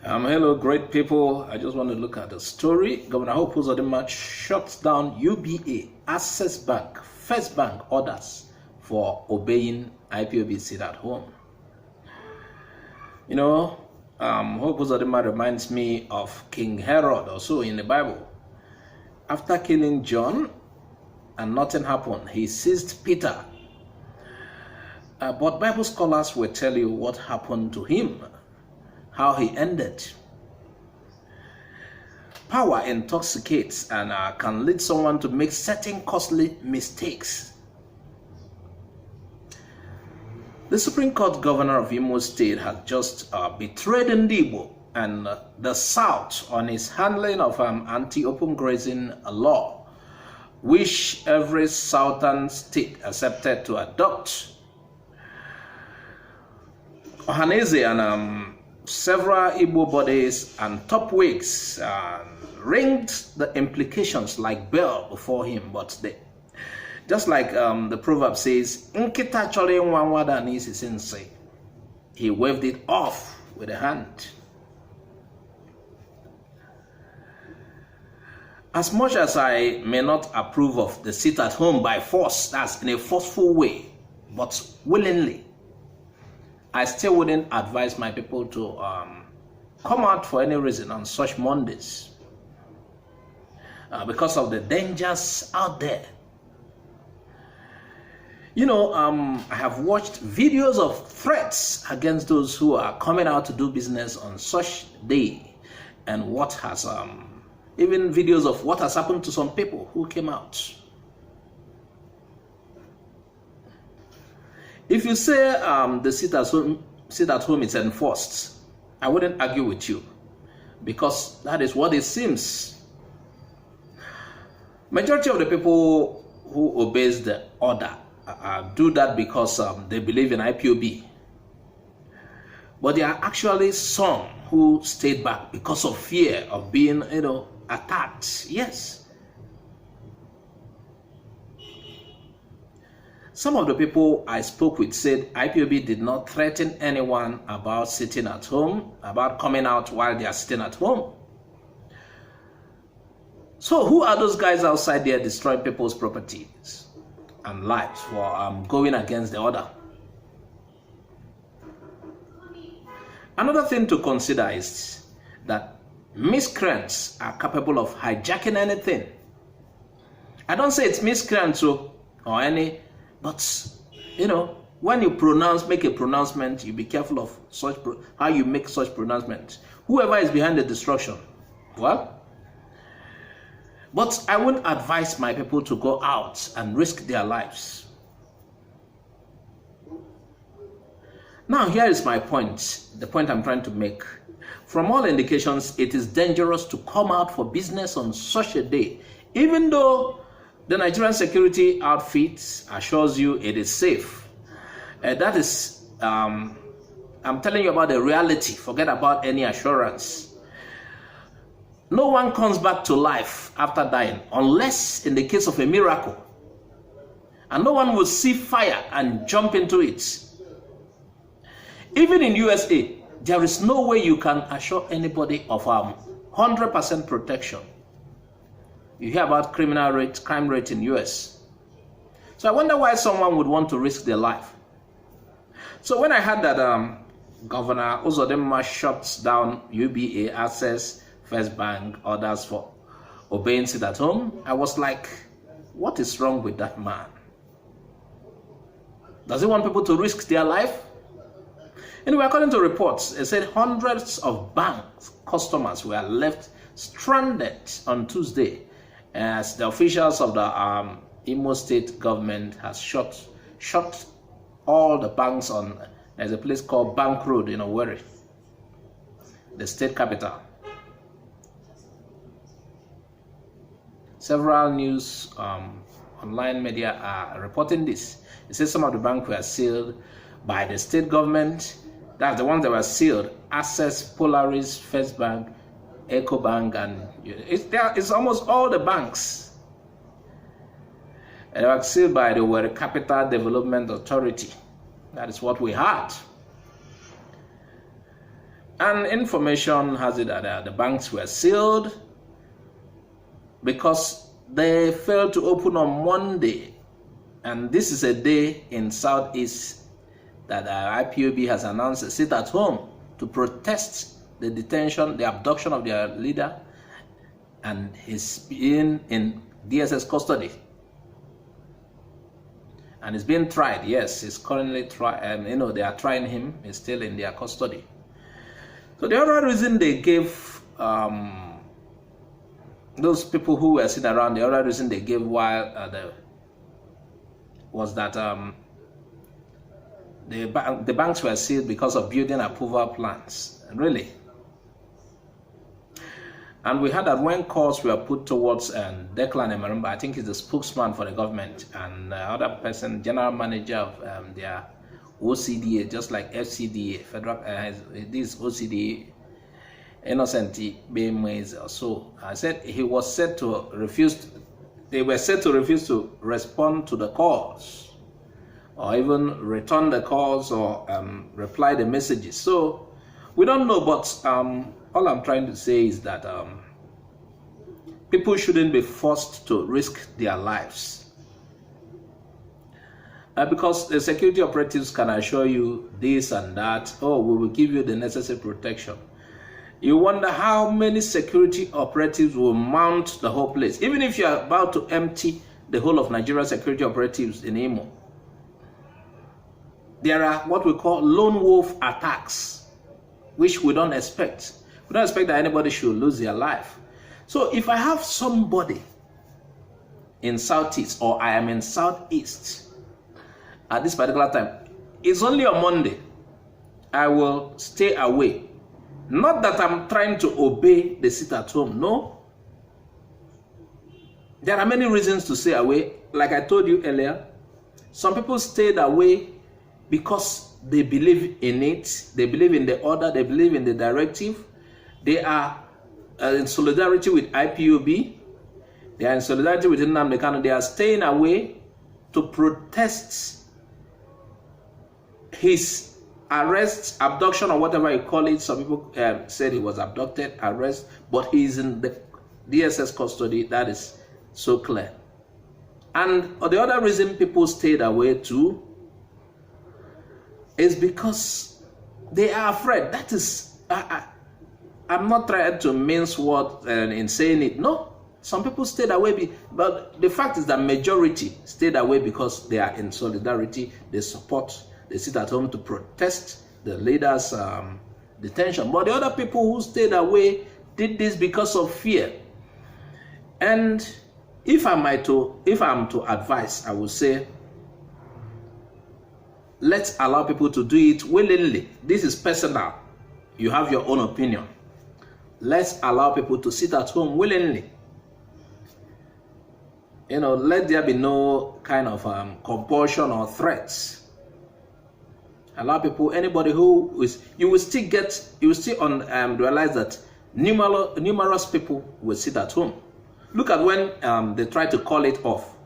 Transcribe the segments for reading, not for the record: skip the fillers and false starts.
Hello, great people. I just want to look at the story. Governor Uzodinma shuts down UBA, Access Bank, First Bank orders for obeying IPOB sit at home. Uzodinma reminds me of King Herod also in the Bible. After killing John and nothing happened, he seized Peter. But Bible scholars will tell you what happened to him, how he ended. Power intoxicates and can lead someone to make certain costly mistakes. The Supreme Court Governor of Imo State has just betrayed Igbo and the South on his handling of anti-open grazing law, which every southern state accepted to adopt. Ohaneze and several Igbo bodies and top wigs ringed the implications like bell before him, but just like the proverb says, "Nkita chole nwanwada n'isi sinse," he waved it off with a hand. As much as I may not approve of the sit at home by force, that's in a forceful way, but willingly, I still wouldn't advise my people to come out for any reason on such Mondays because of the dangers out there. I have watched videos of threats against those who are coming out to do business on such day, and what has even videos of what has happened to some people who came out. If you say the sit at home is enforced, I wouldn't argue with you, because that is what it seems. Majority of the people who obeys the order do that because they believe in IPOB. But there are actually some who stayed back because of fear of being, attacked. Yes. Some of the people I spoke with said IPOB did not threaten anyone about sitting at home, about coming out while they are sitting at home. So who are those guys outside there destroying people's properties and lives for going against the order? Another thing to consider is that miscreants are capable of hijacking anything. I don't say it's miscreants or any, but when you make a pronouncement, you be careful of how you make such pronouncement. Whoever is behind the destruction, but I wouldn't advise my people to go out and risk their lives. Now, here is my point, the point I'm trying to make. From all indications, it is dangerous to come out for business on such a day, even though the Nigerian security outfit assures you it is safe. That is, I'm telling you about the reality. Forget about any assurance. No one comes back to life after dying, unless in the case of a miracle. And no one will see fire and jump into it. Even in USA, there is no way you can assure anybody of 100% protection. You hear about crime rate in US. So I wonder why someone would want to risk their life. So when I heard that Governor Uzodinma shuts down UBA, Access, First Bank orders for obeying sit at home, I was like, what is wrong with that man? Does he want people to risk their life? Anyway, according to reports, it said hundreds of bank customers were left stranded on Tuesday as the officials of the Imo State government has shut all the banks on, there's a place called Bank Road in Owerri, the state capital. Several news online media are reporting this. It says some of the banks were sealed by the state government. That's the ones that were sealed: Access, Polaris, First Bank, Eco Bank, and it's almost all the banks. And they were sealed by the Owerri Capital Development Authority. That is what we had. And information has it that the banks were sealed because they failed to open on Monday. And this is a day in Southeast that IPOB has announced a sit at home to protest the detention, the abduction of their leader, and he's being in DSS custody. And he's being tried. Yes, he's currently tried. They are trying him. He's still in their custody. So the other reason they gave those people who were sitting around, the other reason they gave while was that the banks were sealed because of building approval plans. Really. And we heard that when calls were put towards Declan Emerumba, I think he's the spokesman for the government, and other person, general manager of their OCDA, just like FCDA, federal, this OCDA, Innocent Bemays or so. I said he was said to refuse. They were said to refuse to respond to the calls, or even return the calls, or reply the messages. So we don't know, but all I'm trying to say is that people shouldn't be forced to risk their lives. Because the security operatives can assure you this and that, oh, we will give you the necessary protection. You wonder how many security operatives will mount the whole place. Even if you are about to empty the whole of Nigeria security operatives in Imo, there are what we call lone wolf attacks, which we don't expect. We don't expect that anybody should lose their life. So if I have somebody in Southeast, or I am in Southeast at this particular time, it's only on Monday, I will stay away. Not that I'm trying to obey the sit at home, no. There are many reasons to stay away. Like I told you earlier, some people stayed away because they believe in it, they believe in the order, they believe in the directive. They are in solidarity with IPOB, they are in solidarity with Nnamdi Kanu. They are staying away to protest his arrest, abduction, or whatever you call it. Some people said he was abducted, arrest, but he is in the DSS custody. That is so clear. And the other reason people stayed away too is because they are afraid. That is, I'm not trying to mince words in saying it. No, some people stayed away, but the fact is that majority stayed away because they are in solidarity. They support. They sit at home to protest the leader's detention. But the other people who stayed away did this because of fear. And if I'm to advise, I would say, let's allow people to do it willingly. This is personal. You have your own opinion. Let's allow people to sit at home willingly. Let there be no kind of compulsion or threats. Allow people, anybody who is, you will still realize that numerous people will sit at home. Look at when they try to call it off.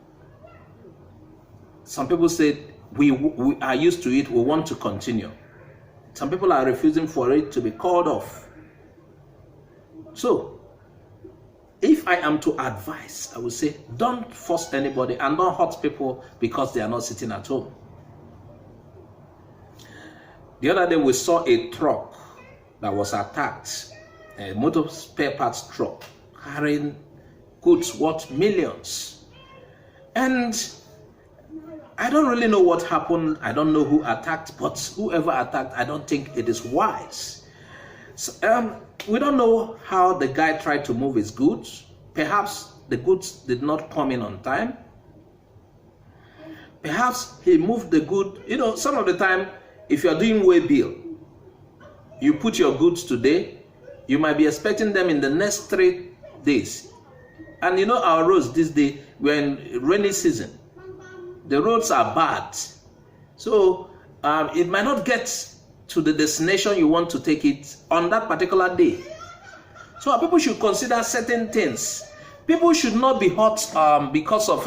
Some people said, we are used to it, we want to continue. Some people are refusing for it to be called off. So, if I am to advise, I would say, don't force anybody and don't hurt people because they are not sitting at home. The other day we saw a truck that was attacked, a motor spare parts truck carrying goods worth millions. And I don't really know what happened. I don't know who attacked, but whoever attacked, I don't think it is wise. So, we don't know how the guy tried to move his goods. Perhaps the goods did not come in on time. Perhaps he moved the good. Some of the time, if you're doing way bill, you put your goods today, you might be expecting them in the next 3 days. And our roads this day, we're in rainy season. The roads are bad. So it might not get to the destination you want to take it on that particular day. So people should consider certain things. People should not be hurt because of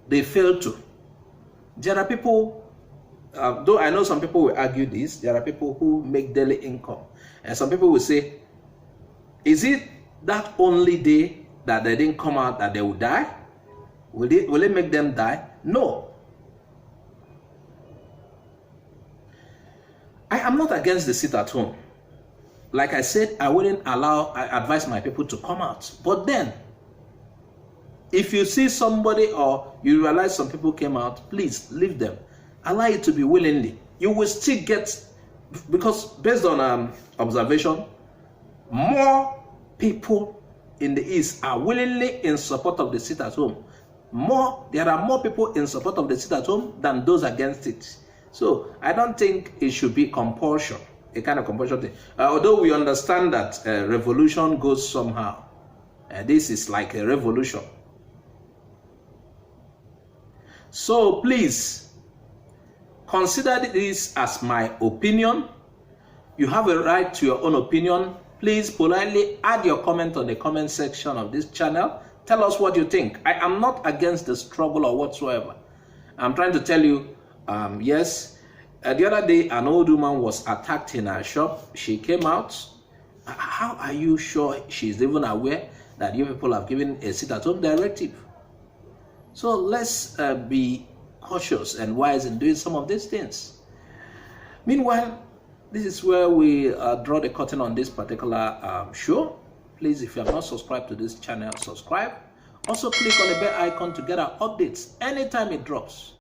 they fail to. There are people though I know some people will argue this, there are people who make daily income. And some people will say, is it that only day that they didn't come out that they will die? Will it make them die? No. I am not against the sit at home. Like I said, I advise my people to come out. But then, if you see somebody or you realize some people came out, please leave them. Allow it to be willingly. You will still get, because based on observation, more people in the East are willingly in support of the sit at home. There are more people in support of the sit at home than those against it. So I don't think it should be compulsion, a kind of compulsion thing. Although we understand that revolution goes somehow. This is like a revolution. So please, consider this as my opinion. You have a right to your own opinion. Please politely add your comment on the comment section of this channel. Tell us what you think. I am not against the struggle or whatsoever. I'm trying to tell you, yes, the other day an old woman was attacked in her shop. She came out. How are you sure she's even aware that you people have given a sit-at-home directive? So let's be cautious and wise in doing some of these things. Meanwhile, this is where we draw the curtain on this particular show. Please, if you have not subscribed to this channel, subscribe. Also, click on the bell icon to get our updates anytime it drops.